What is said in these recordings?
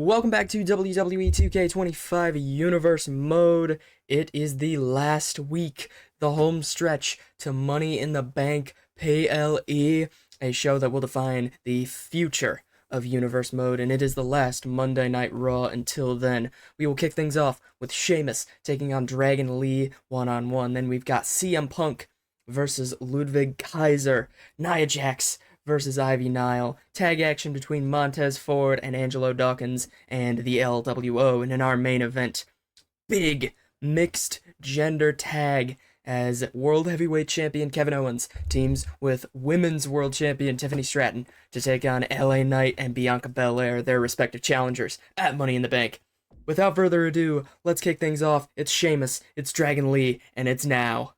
Welcome back to WWE 2K25 Universe Mode. It is the last week, the home stretch to Money in the Bank PLE, a show that will define the future of Universe Mode, and it is the last Monday Night Raw until then. We will kick things off with Sheamus taking on Dragon Lee one-on-one. Then we've got CM Punk versus Ludwig Kaiser, Nia Jax versus Ivy Nile, tag action between Montez Ford and Angelo Dawkins and the LWO, and in our main event, big mixed gender tag as World Heavyweight Champion Kevin Owens teams with Women's World Champion Tiffany Stratton to take on LA Knight and Bianca Belair, their respective challengers, at Money in the Bank. Without further ado, let's kick things off. It's Sheamus, it's Dragon Lee, and it's now.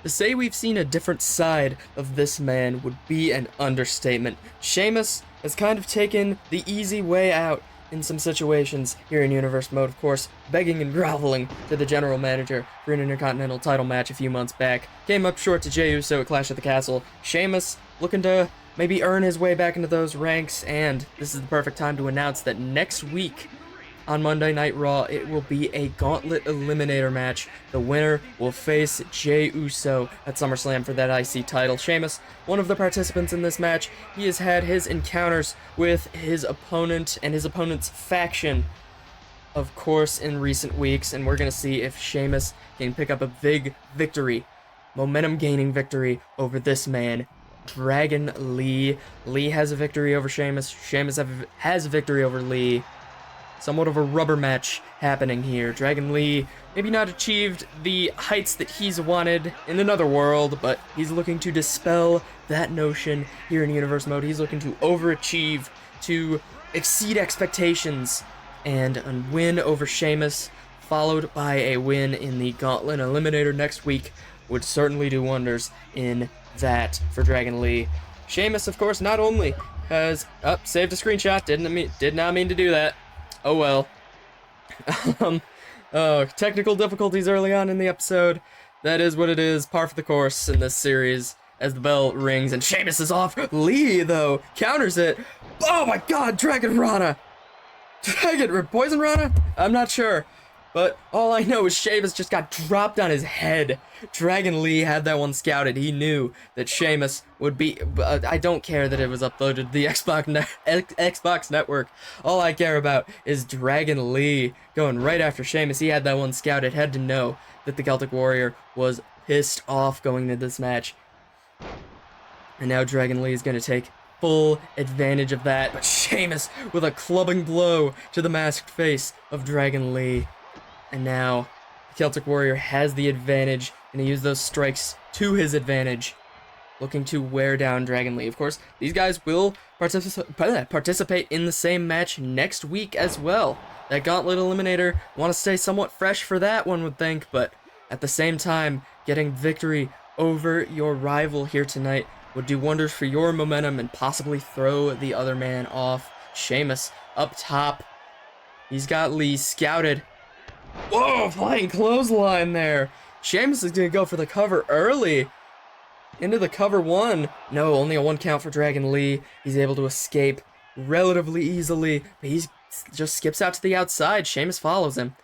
To say we've seen a different side of this man would be an understatement. Sheamus has kind of taken the easy way out in some situations here in Universe Mode, of course, begging and groveling to the general manager for an Intercontinental title match a few months back. Came up short to Jey Uso at Clash at the Castle. Sheamus looking to maybe earn his way back into those ranks, and this is the perfect time to announce that next week on Monday Night Raw, it will be a gauntlet eliminator match. The winner will face Jey Uso at SummerSlam for that IC title. Sheamus, one of the participants in this match, he has had his encounters with his opponent and his opponent's faction, of course, in recent weeks, and we're going to see if Sheamus can pick up a big victory, momentum-gaining victory over this man, Dragon Lee. Lee has a victory over Sheamus. Sheamus has a victory over Lee. Somewhat of a rubber match happening here. Dragon Lee maybe not achieved the heights that he's wanted in another world, but he's looking to dispel that notion here in Universe Mode. He's looking to overachieve, to exceed expectations, and a win over Sheamus, followed by a win in the Gauntlet Eliminator next week, would certainly do wonders in that for Dragon Lee. Sheamus, of course, not only has... saved a screenshot. Did not mean to do that. Oh well. Technical difficulties early on in the episode. That is what it is. Par for the course in this series as the bell rings and Sheamus is off. Lee, though, counters it. Oh my god, Dragon Rana! Poison Rana? I'm not sure. But all I know is Sheamus just got dropped on his head. Dragon Lee had that one scouted. He knew that Sheamus would be... I don't care that it was uploaded to the Xbox Network. All I care about is Dragon Lee going right after Sheamus. He had that one scouted. Had to know that the Celtic Warrior was pissed off going into this match. And now Dragon Lee is going to take full advantage of that. But Sheamus with a clubbing blow to the masked face of Dragon Lee. And now, the Celtic Warrior has the advantage, and he used those strikes to his advantage, looking to wear down Dragon Lee. Of course, these guys will participate in the same match next week as well. That Gauntlet Eliminator, want to stay somewhat fresh for that, one would think, but at the same time, getting victory over your rival here tonight would do wonders for your momentum and possibly throw the other man off. Sheamus up top. He's got Lee scouted. Whoa, flying clothesline there. Sheamus is going to go for the cover early. Into the cover one. No, only a 1 count for Dragon Lee. He's able to escape relatively easily, but he just skips out to the outside. Sheamus follows him.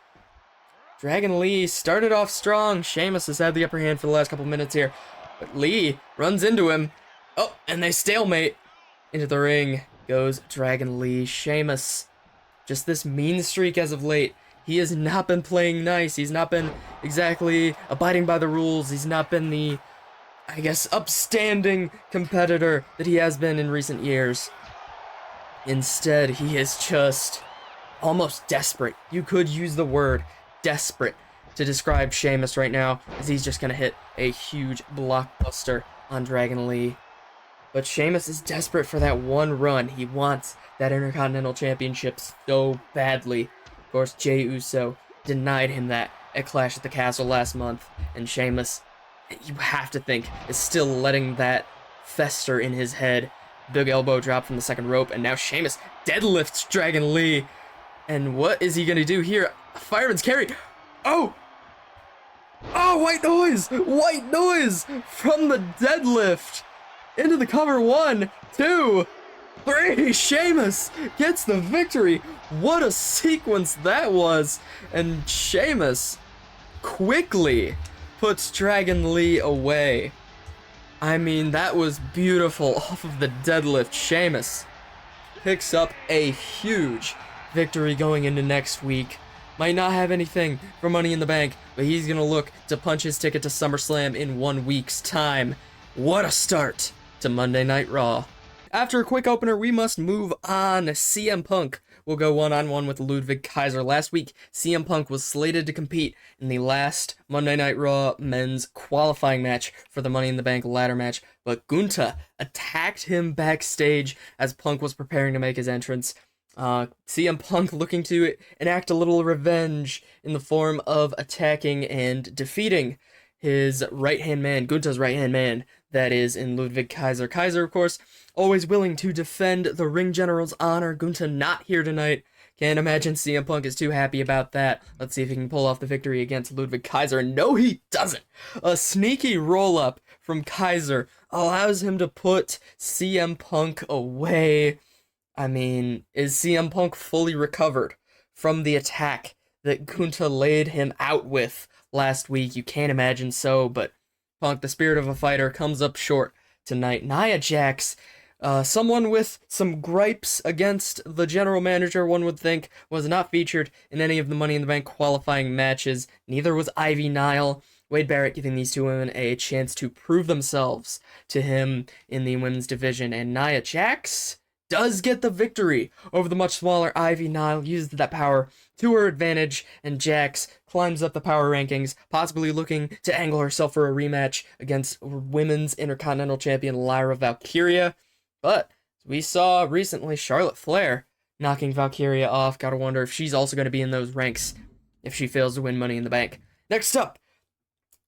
Dragon Lee started off strong. Sheamus has had the upper hand for the last couple minutes here, but Lee runs into him. Oh, and they stalemate. Into the ring goes Dragon Lee. Sheamus, just this mean streak as of late. He has not been playing nice. He's not been exactly abiding by the rules. He's not been the, I guess, upstanding competitor that he has been in recent years. Instead, he is just almost desperate. You could use the word desperate to describe Sheamus right now, as he's just going to hit a huge blockbuster on Dragon Lee. But Sheamus is desperate for that one run. He wants that Intercontinental Championship so badly. Of course, Jey Uso denied him that at Clash at the Castle last month, and Sheamus, you have to think, is still letting that fester in his head. Big elbow drop from the second rope, and now Sheamus deadlifts Dragon Lee. And what is he going to do here? A fireman's carry. Oh! Oh, white noise! White noise from the deadlift! Into the cover, 1, 2... 3! Sheamus gets the victory. What a sequence that was. And Sheamus quickly puts Dragon Lee away. I mean, that was beautiful off of the deadlift. Sheamus picks up a huge victory going into next week. Might not have anything for Money in the Bank, but he's going to look to punch his ticket to SummerSlam in 1 week's time. What a start to Monday Night Raw. After a quick opener, we must move on. CM Punk will go one-on-one with Ludwig Kaiser. Last week, CM Punk was slated to compete in the last Monday Night Raw men's qualifying match for the Money in the Bank ladder match, but Gunther attacked him backstage as Punk was preparing to make his entrance. CM Punk looking to enact a little revenge in the form of attacking and defeating his right-hand man, Gunther's right-hand man, that is in Ludwig Kaiser. Kaiser, of course, always willing to defend the ring general's honor. Gunther not here tonight. Can't imagine CM Punk is too happy about that. Let's see if he can pull off the victory against Ludwig Kaiser. No, he doesn't. A sneaky roll-up from Kaiser allows him to put CM Punk away. I mean, is CM Punk fully recovered from the attack that Gunther laid him out with last week? You can't imagine so, but Punk, the spirit of a fighter, comes up short tonight. Nia Jax, someone with some gripes against the general manager, one would think, was not featured in any of the Money in the Bank qualifying matches. Neither was Ivy Nile. Wade Barrett giving these two women a chance to prove themselves to him in the women's division, and Nia Jax does get the victory over the much smaller Ivy Nile, used that power to her advantage, and Jax climbs up the power rankings, possibly looking to angle herself for a rematch against Women's Intercontinental Champion Lyra Valkyria. But we saw recently Charlotte Flair knocking Valkyria off. Gotta wonder if she's also going to be in those ranks if she fails to win Money in the Bank. Next up,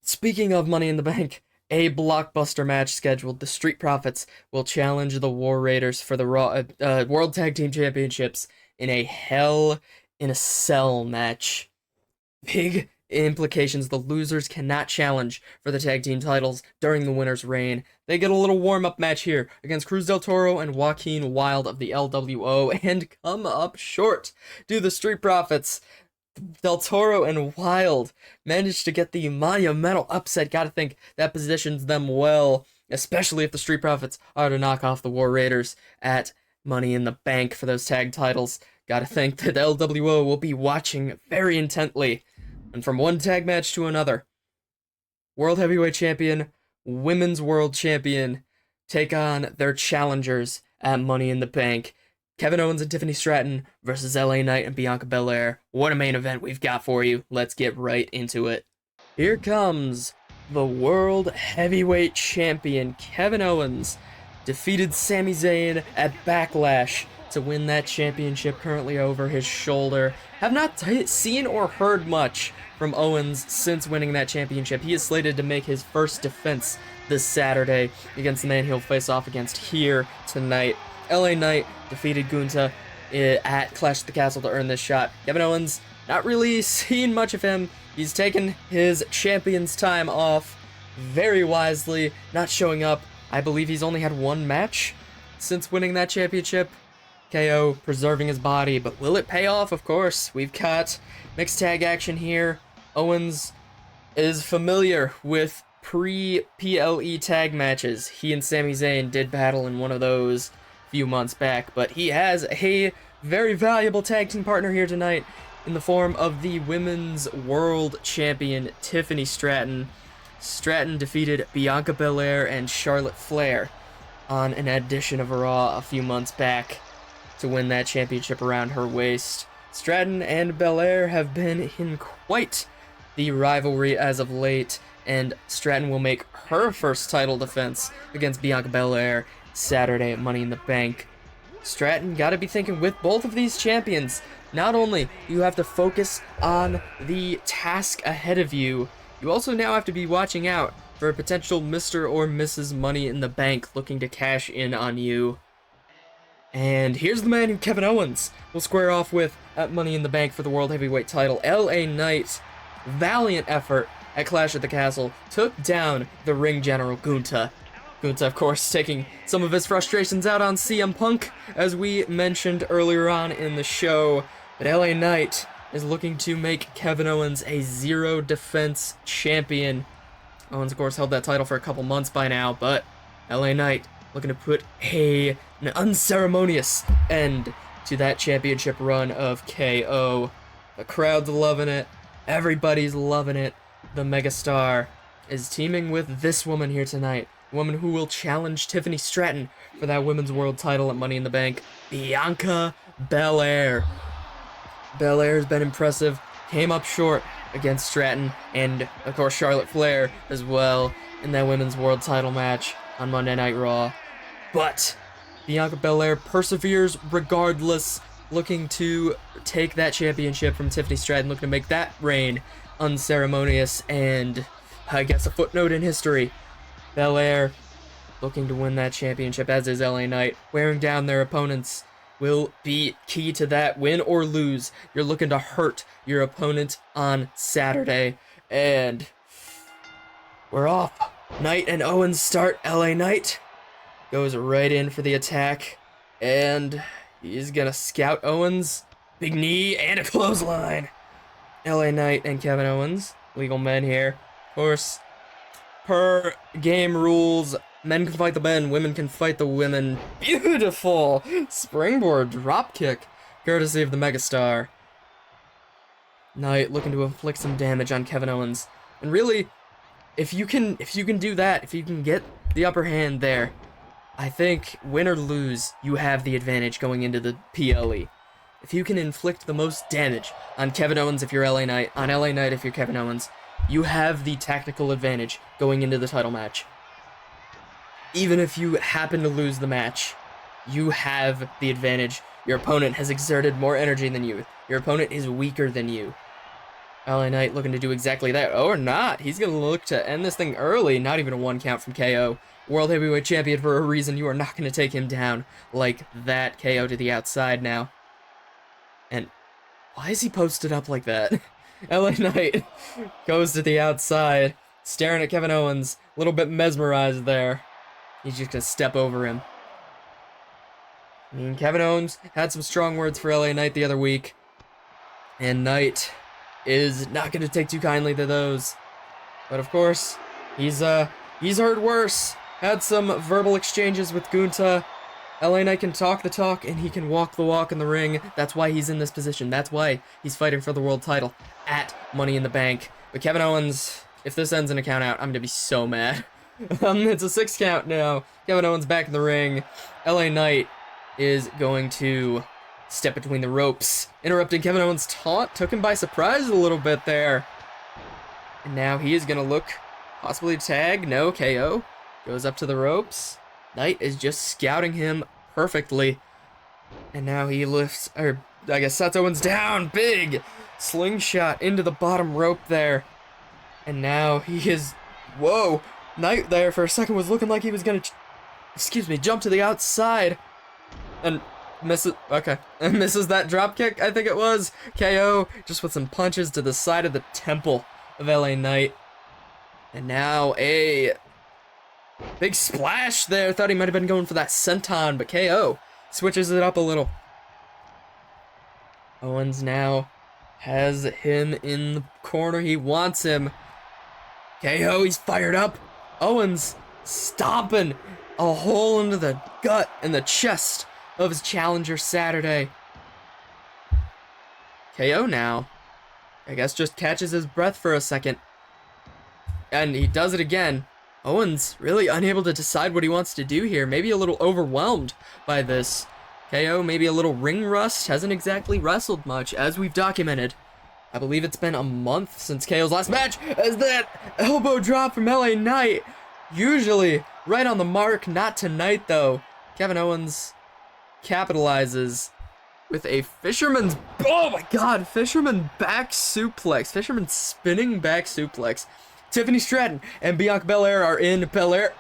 speaking of Money in the Bank, a blockbuster match scheduled. The Street Profits will challenge the War Raiders for the Raw World Tag Team Championships in a Hell in a Cell match. Big implications. The losers cannot challenge for the tag team titles during the winner's reign. They get a little warm-up match here against Cruz del Toro and Joaquin Wilde of the LWO and come up short. Do the Street Profits, Del Toro and Wilde, managed to get the monumental upset. Gotta think that positions them well, especially if the Street Profits are to knock off the War Raiders at Money in the Bank for those tag titles. Gotta think that the LWO will be watching very intently. And from one tag match to another, World Heavyweight Champion, Women's World Champion take on their challengers at Money in the Bank. Kevin Owens and Tiffany Stratton versus LA Knight and Bianca Belair. What a main event we've got for you. Let's get right into it. Here comes the World Heavyweight Champion. Kevin Owens defeated Sami Zayn at Backlash to win that championship, currently over his shoulder. Have not seen or heard much from Owens since winning that championship. He is slated to make his first defense this Saturday against the man he'll face off against here tonight. LA Knight defeated Gunther at Clash at the Castle to earn this shot. Kevin Owens, not really seen much of him. He's taken his champion's time off very wisely, not showing up. I believe he's only had one match since winning that championship. KO preserving his body, but will it pay off? Of course. We've got mixed tag action here. Owens is familiar with pre-PLE tag matches. He and Sami Zayn did battle in one of those few months back, but he has a very valuable tag team partner here tonight in the form of the Women's World Champion Tiffany Stratton. Stratton defeated Bianca Belair and Charlotte Flair on an edition of Raw a few months back to win that championship around her waist. Stratton and Belair have been in quite the rivalry as of late, and Stratton will make her first title defense against Bianca Belair Saturday at Money in the Bank. Stratton gotta be thinking with both of these champions, not only do you have to focus on the task ahead of you, you also now have to be watching out for a potential Mr. or Mrs. Money in the Bank looking to cash in on you. And here's the man who Kevin Owens will square off with at Money in the Bank for the World Heavyweight title. LA Knight, valiant effort at Clash at the Castle, took down the ring general Gunther. Gunther, of course, taking some of his frustrations out on CM Punk, as we mentioned earlier on in the show. But LA Knight is looking to make Kevin Owens a zero defense champion. Owens, of course, held that title for a couple months by now, but LA Knight looking to put an unceremonious end to that championship run of KO. The crowd's loving it. Everybody's loving it. The megastar is teaming with this woman here tonight. A woman who will challenge Tiffany Stratton for that women's world title at Money in the Bank. Bianca Belair. Belair's been impressive. Came up short against Stratton and, of course, Charlotte Flair as well in that women's world title match on Monday Night Raw. But Bianca Belair perseveres regardless, looking to take that championship from Tiffany Stratton, looking to make that reign unceremonious and, I guess, a footnote in history. Belair looking to win that championship, as is LA Knight. Wearing down their opponents will be key to that. Win or lose, you're looking to hurt your opponent on Saturday. And we're off. Knight and Owens start. LA Knight goes right in for the attack, and he's gonna scout Owens. Big knee and a clothesline. LA Knight and Kevin Owens, legal men here. Of course, per game rules, men can fight the men, women can fight the women. Beautiful springboard dropkick, courtesy of the megastar. Knight looking to inflict some damage on Kevin Owens. And really, if you can do that, if you can get the upper hand there, I think, win or lose, you have the advantage going into the PLE. If you can inflict the most damage on Kevin Owens if you're LA Knight, on LA Knight if you're Kevin Owens, you have the tactical advantage going into the title match. Even if you happen to lose the match, you have the advantage. Your opponent has exerted more energy than you. Your opponent is weaker than you. LA Knight looking to do exactly that. Or not. He's going to look to end this thing early. Not even a 1 count from KO. World Heavyweight Champion for a reason. You are not going to take him down like that. KO to the outside now. And why is he posted up like that? LA Knight goes to the outside, staring at Kevin Owens. A little bit mesmerized there. He's just going to step over him. I mean, Kevin Owens had some strong words for LA Knight the other week. And Knight is not going to take too kindly to those. But of course, he's heard worse. Had some verbal exchanges with Gunther. LA Knight can talk the talk, and he can walk the walk in the ring. That's why he's in this position. That's why he's fighting for the world title at Money in the Bank. But Kevin Owens, if this ends in a count out, I'm going to be so mad. It's a 6 count now. Kevin Owens back in the ring. LA Knight is going to step between the ropes, interrupting Kevin Owens' taunt. Took him by surprise a little bit there. And now he is going to look, possibly tag. No, KO. Goes up to the ropes. Knight is just scouting him perfectly. And now he lifts, or I guess sets Owens down. Big slingshot into the bottom rope there. And now he is, whoa. Knight there for a second was looking like he was going to, jump to the outside. And misses, okay. And misses that drop kick, I think it was. KO just with some punches to the side of the temple of LA Knight. And now a big splash there. Thought he might have been going for that senton, but KO switches it up a little. Owens now has him in the corner. He wants him. KO, he's fired up. Owens stomping a hole into the gut and the chest of his challenger Saturday. KO now, I guess, just catches his breath for a second. And he does it again. Owens really unable to decide what he wants to do here. Maybe a little overwhelmed by this. KO maybe a little ring rust. Hasn't exactly wrestled much, as we've documented. I believe it's been a month since KO's last match, as that elbow drop from LA Knight. Usually right on the mark, not tonight though. Kevin Owens capitalizes with a fisherman's, oh my god, fisherman back suplex. Fisherman spinning back suplex. Tiffany Stratton and Bianca Belair are in. Belair,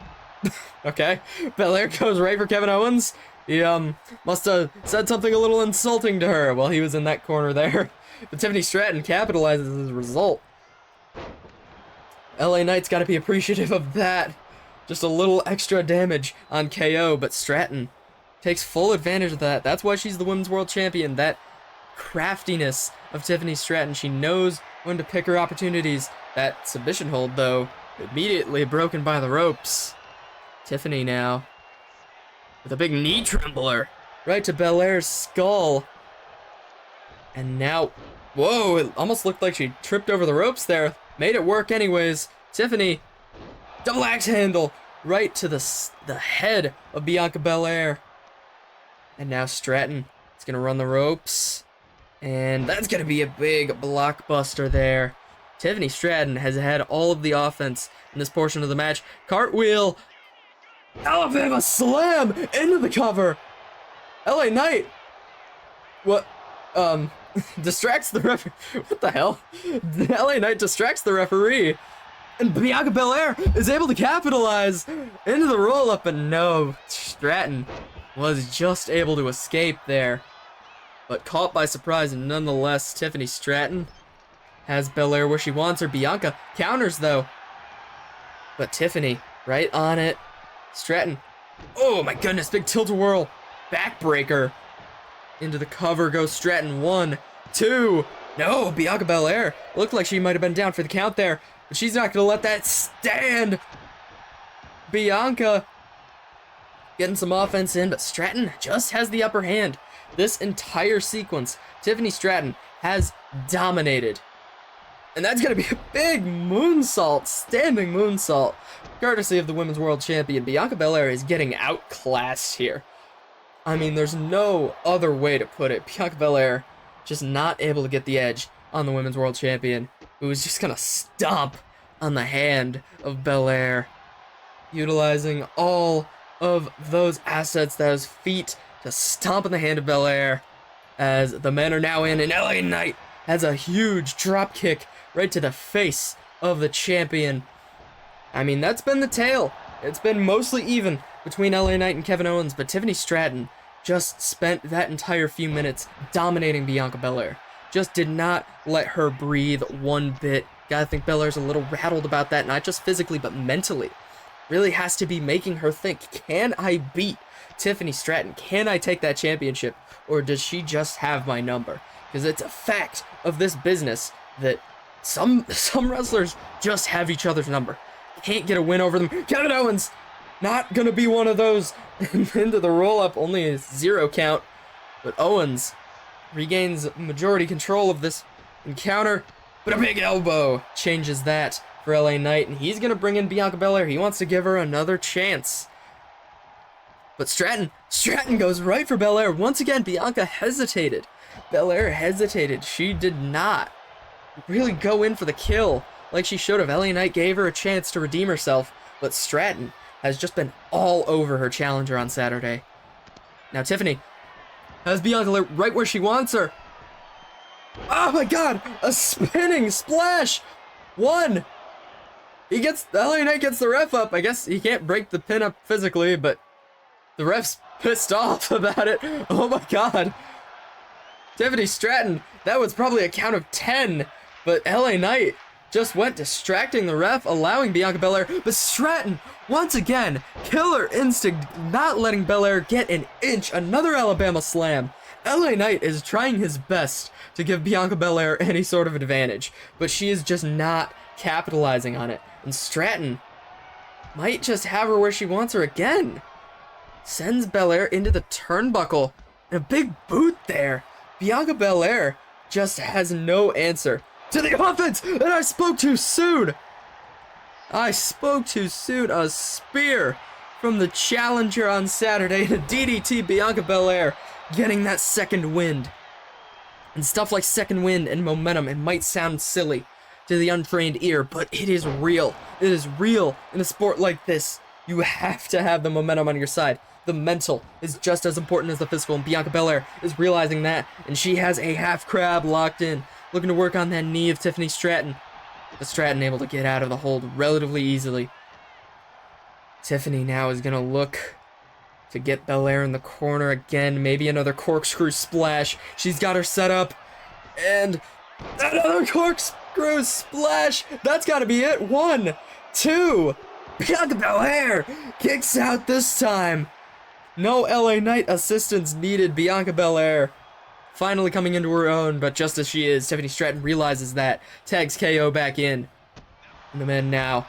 okay. Belair goes right for Kevin Owens. He must have said something a little insulting to her while he was in that corner there. But Tiffany Stratton capitalizes as a result. LA Knight's got to be appreciative of that. Just a little extra damage on KO, but Stratton takes full advantage of that. That's why she's the Women's World Champion. That craftiness of Tiffany Stratton. She knows when to pick her opportunities. That submission hold, though, immediately broken by the ropes. Tiffany now with a big knee trembler right to Belair's skull. And now, whoa, it almost looked like she tripped over the ropes there. Made it work anyways. Tiffany, double axe handle right to the head of Bianca Belair. And now Stratton is going to run the ropes. And that's going to be a big blockbuster there. Tiffany Stratton has had all of the offense in this portion of the match. Cartwheel. Alabama slam into the cover. LA Knight. What? Distracts the referee. What the hell? LA Knight distracts the referee. And Bianca Belair is able to capitalize into the roll-up, but no, Stratton was just able to escape there. But caught by surprise, and nonetheless, Tiffany Stratton has Belair where she wants her. Bianca counters, though. But Tiffany, right on it. Stratton, oh my goodness, big tilt-a-whirl. Backbreaker. Into the cover goes Stratton. 1, 2. No, Bianca Belair looked like she might have been down for the count there, but she's not going to let that stand. Bianca getting some offense in, but Stratton just has the upper hand. This entire sequence, Tiffany Stratton has dominated. And that's going to be a big moonsault, standing moonsault, courtesy of the Women's World Champion. Bianca Belair is getting outclassed here. I mean, there's no other way to put it. Bianca Belair just not able to get the edge on the Women's World Champion, who is just going to stomp on the hand of Belair, utilizing all of those assets, those feet, to stomp on the hand of Belair, as the men are now in, and LA Knight has a huge drop kick right to the face of the champion. I mean, that's been the tale. It's been mostly even between LA Knight and Kevin Owens, but Tiffany Stratton just spent that entire few minutes dominating Bianca Belair. Just did not let her breathe one bit. Gotta think Belair's a little rattled about that, not just physically, but mentally. Really has to be making her think, can I beat Tiffany Stratton? Can I take that championship? Or does she just have my number? Because it's a fact of this business that some wrestlers just have each other's number. Can't get a win over them. Kevin Owens, not gonna be one of those. Into the roll-up, only a 0 count. But Owens regains majority control of this encounter. But a big elbow changes that for LA Knight, and he's gonna bring in Bianca Belair. He wants to give her another chance. But Stratton goes right for Belair. Once again, Bianca hesitated. Belair hesitated. She did not really go in for the kill like she should have. LA Knight gave her a chance to redeem herself, but Stratton has just been all over her challenger on Saturday. Now Tiffany has Bianca right where she wants her. Oh my god, a spinning splash. 1. LA Knight gets the ref up. I guess he can't break the pin up physically, but the ref's pissed off about it. Oh my god. Tiffany Stratton, that was probably a count of 10, but LA Knight just went distracting the ref, allowing Bianca Belair, but Stratton, once again, killer instinct, not letting Belair get an inch. Another Alabama slam. LA Knight is trying his best to give Bianca Belair any sort of advantage, but she is just not capitalizing on it. And Stratton might just have her where she wants her again. Sends Belair into the turnbuckle. And a big boot there. Bianca Belair just has no answer to the offense, and I spoke too soon. I spoke too soon. A spear from the challenger on Saturday to DDT Bianca Belair, getting that second wind. And stuff like second wind and momentum, it might sound silly to the untrained ear, but it is real. It is real in a sport like this. You have to have the momentum on your side. The mental is just as important as the physical, and Bianca Belair is realizing that, and she has a half crab locked in, looking to work on that knee of Tiffany Stratton. But Stratton able to get out of the hold relatively easily. Tiffany now is going to look to get Belair in the corner again. Maybe another corkscrew splash. She's got her set up. And another corkscrew splash. That's got to be it. 1, 2. Bianca Belair kicks out this time. No LA Knight assistance needed. Bianca Belair finally coming into her own, but just as she is, Tiffany Stratton realizes that, tags KO back in. And the men now.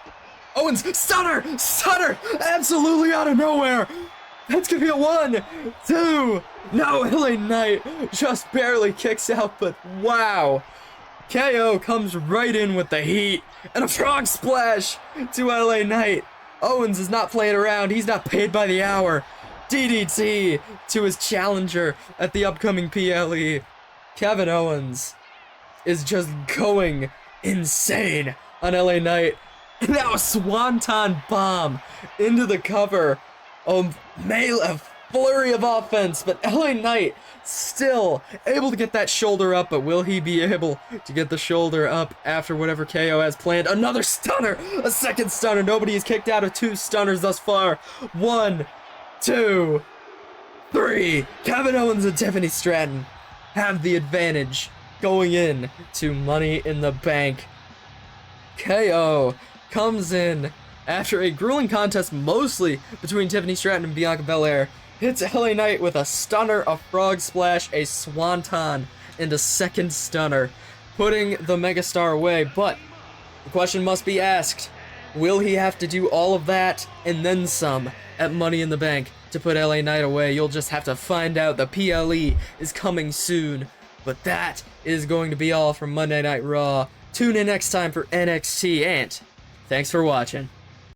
Owens, stunner! Stunner! Absolutely out of nowhere! That's gonna be a 1, 2. No, LA Knight just barely kicks out, but wow. KO comes right in with the heat and a frog splash to LA Knight. Owens is not playing around. He's not paid by the hour. DDT to his challenger at the upcoming PLE. Kevin Owens is just going insane on LA Knight. Now a swanton bomb into the cover. A flurry of offense, but LA Knight still able to get that shoulder up, but will he be able to get the shoulder up after whatever KO has planned? Another stunner, a second stunner. Nobody has kicked out of 2 stunners thus far. 1, 2, 3. Kevin Owens and Tiffany Stratton have the advantage going in to Money in the Bank. KO comes in after a grueling contest mostly between Tiffany Stratton and Bianca Belair. Hits LA Knight with a stunner, a frog splash, a swanton, and a second stunner, putting the megastar away. But the question must be asked, will he have to do all of that and then some at Money in the Bank to put LA Knight away? You'll just have to find out. The PLE is coming soon. But that is going to be all from Monday Night Raw. Tune in next time for NXT, and thanks for watching.